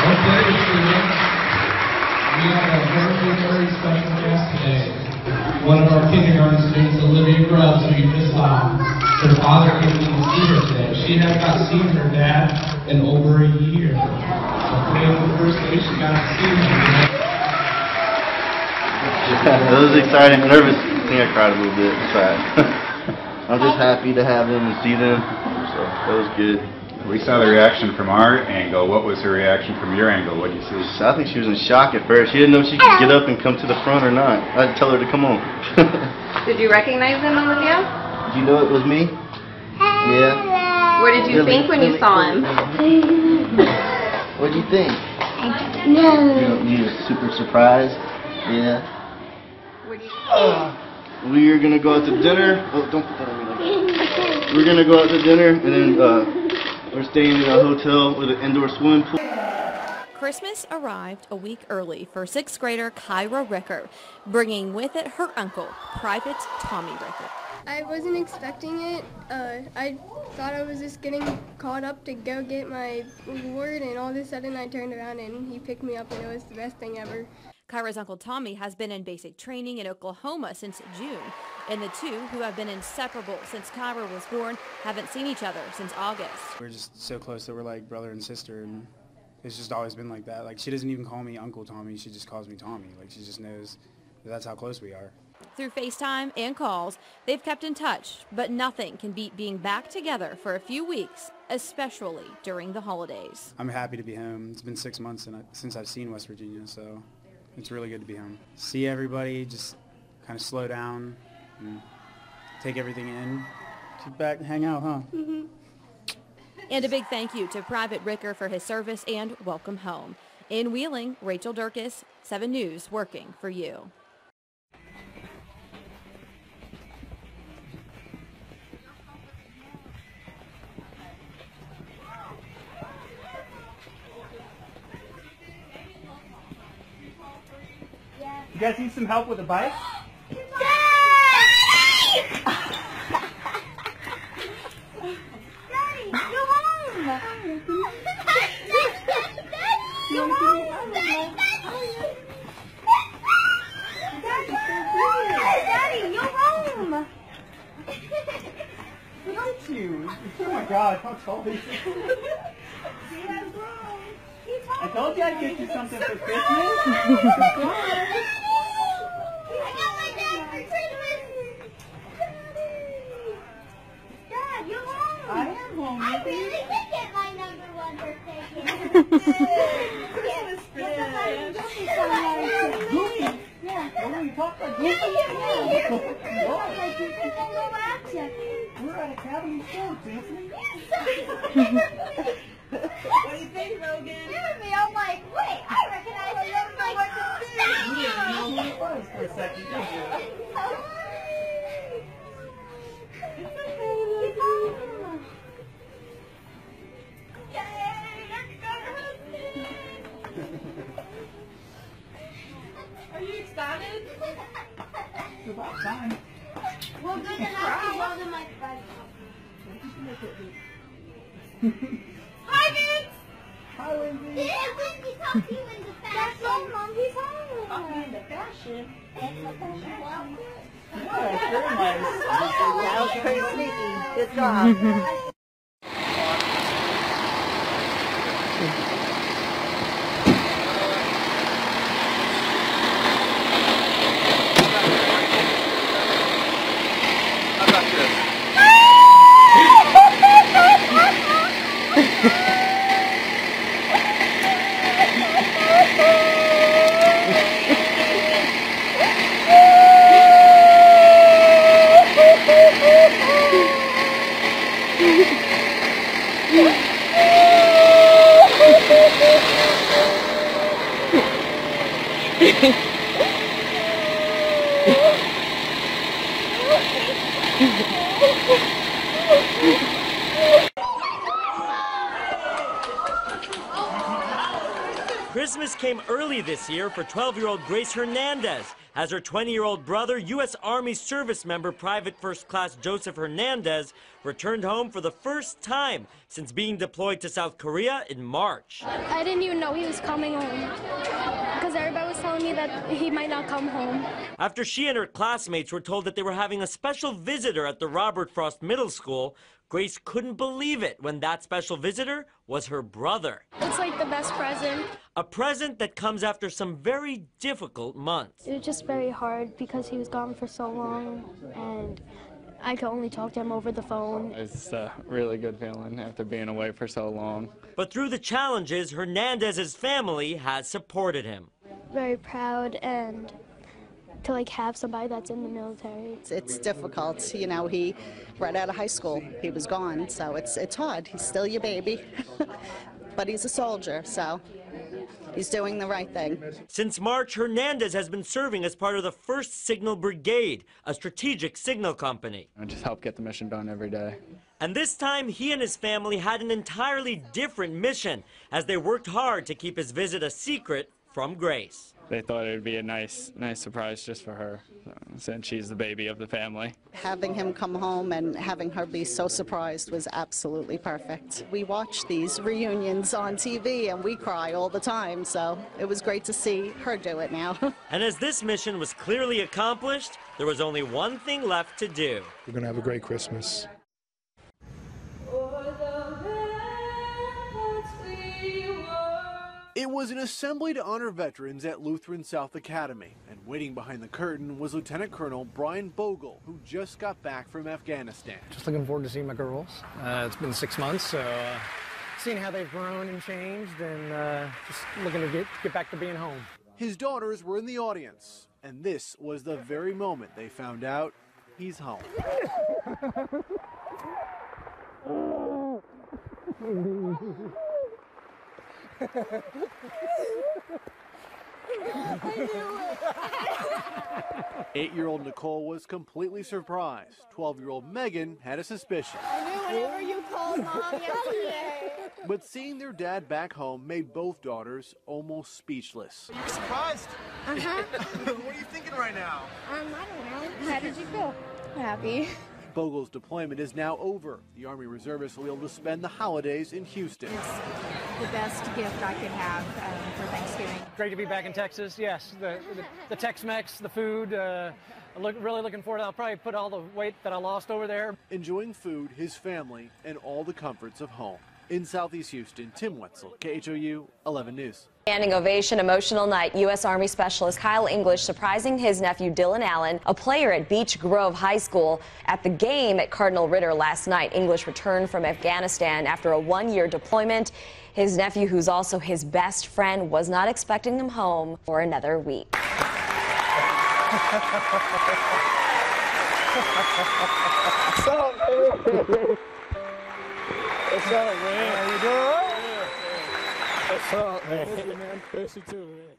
Okay, students, we have a very, very special guest today. One of our kindergarten students, Olivia Grubbs, who you just saw. Her father came in to see her today. She has not seen her dad in over a year. So today was the first day she got to see him. Yeah, it was exciting. Nervous. I think I cried a little bit. But I'm just happy to have them and see them. So that was good. We saw the reaction from our angle. What was her reaction from your angle? What did you see? I think she was in shock at first. She didn't know if she could get up and come to the front or not. I had to tell her to come on. Did you recognize him, Olivia? Did you know it was me? Yeah. What did you think when you saw him? What did you think? You were super surprised? Yeah. We're gonna go out to dinner. Oh, don't put that on me like that. We're gonna go out to dinner and then we're staying in a hotel with an indoor swimming pool. Christmas arrived a week early for 6th grader Kyra Ricker, bringing with it her uncle, Private Tommy Ricker. I wasn't expecting it. I thought I was just getting caught up to go get my award, and all of a sudden I turned around and he picked me up, and it was the best thing ever. Kyra's uncle Tommy has been in basic training in Oklahoma since June, and the two, who have been inseparable since Kyra was born, haven't seen each other since August. We're just so close that we're like brother and sister, and it's just always been like that. Like, she doesn't even call me Uncle Tommy, she just calls me Tommy. Like, she just knows that's how close we are. Through FaceTime and calls, they've kept in touch, but nothing can beat being back together for a few weeks, especially during the holidays. I'm happy to be home. It's been 6 months since I've seen West Virginia, so it's really good to be home. See everybody, just kind of slow down and take everything in. Sit back and hang out, huh? Mm-hmm. And a big thank you to Private Ricker for his service and welcome home. In Wheeling, Rachel Durkis, 7 News, working for you. You guys need some help with a bike? Oh my God, how tall is he? I told you I'd get you something for Christmas. I got my dad for Christmas. Dad, you're home. I am home. I really did get my #1 birthday gift. Christmas present. Yeah. What are you talking about? We're at a cabin store, Tiffany. What do you think, Logan? I'm like, wait, I recognize it. I'm like, You didn't know who it was for a second, did you? It's Are you excited? It's about time. well, good enough to hold in my body. Hi, Vince! Hi, Lindsay. Did Lindsay talk to you into fashion? That's right, Mom. He's home. I'm into fashion. That's a fashion outfit. Yeah, that's very nice. That was pretty sneaky. Good job. How about this? Christmas came early this year for 12-year-old Grace Hernandez. as her 20-year-old brother, U.S. Army service member Private First Class Joseph Hernandez, returned home for the first time since being deployed to South Korea in March. I didn't even know he was coming home because everybody was telling me that he might not come home. After she and her classmates were told that they were having a special visitor at the Robert Frost Middle School, Grace couldn't believe it when that special visitor was her brother. It's like the best present. A present that comes after some very difficult months. It was just very hard because he was gone for so long, and I could only talk to him over the phone. It's a really good feeling after being away for so long. But through the challenges, Hernandez's family has supported him. Very proud and to have somebody that's in the military. It's difficult, you know, he right out of high school, he was gone, so it's hard. He's still your baby, but he's a soldier, so he's doing the right thing. Since March, Hernandez has been serving as part of the 1st Signal Brigade, a strategic signal company. I just help get the mission done every day. And this time, he and his family had an entirely different mission as they worked hard to keep his visit a secret from Grace. They thought it would be a nice surprise just for her, since she's the baby of the family. Having him come home and having her be so surprised was absolutely perfect. We watch these reunions on TV and we cry all the time, so it was great to see her do it now. And as this mission was clearly accomplished, there was only one thing left to do. We're going to have a great Christmas. It was an assembly to honor veterans at Lutheran South Academy, and waiting behind the curtain was Lieutenant Colonel Brian Bogle, who just got back from Afghanistan. Just looking forward to seeing my girls. It's been 6 months, so seeing how they've grown and changed, and just looking to get back to being home. His daughters were in the audience, and this was the very moment they found out he's home. Eight-year-old Nicole was completely surprised. 12-year-old Megan had a suspicion. I knew whenever you called Mom yesterday. But seeing their dad back home made both daughters almost speechless. You're surprised? Uh-huh. What are you thinking right now? I don't know. How did you feel? Happy. Bogle's deployment is now over. The Army reservists will be able to spend the holidays in Houston. It's the best gift I could have for Thanksgiving. Great to be back in Texas, yes. The Tex-Mex, the food, really looking forward to it. I'll probably put all the weight that I lost over there. Enjoying food, his family, and all the comforts of home. In Southeast Houston, Tim Wetzel, KHOU 11 News. Standing ovation, emotional night. U.S. Army Specialist Kyle English surprising his nephew Dylan Allen, a player at Beech Grove High School, at the game at Cardinal Ritter last night. English returned from Afghanistan after a one-year deployment. His nephew, who's also his best friend, was not expecting him home for another week. What's up, man? How you doing? What's up, man? Man, too, man.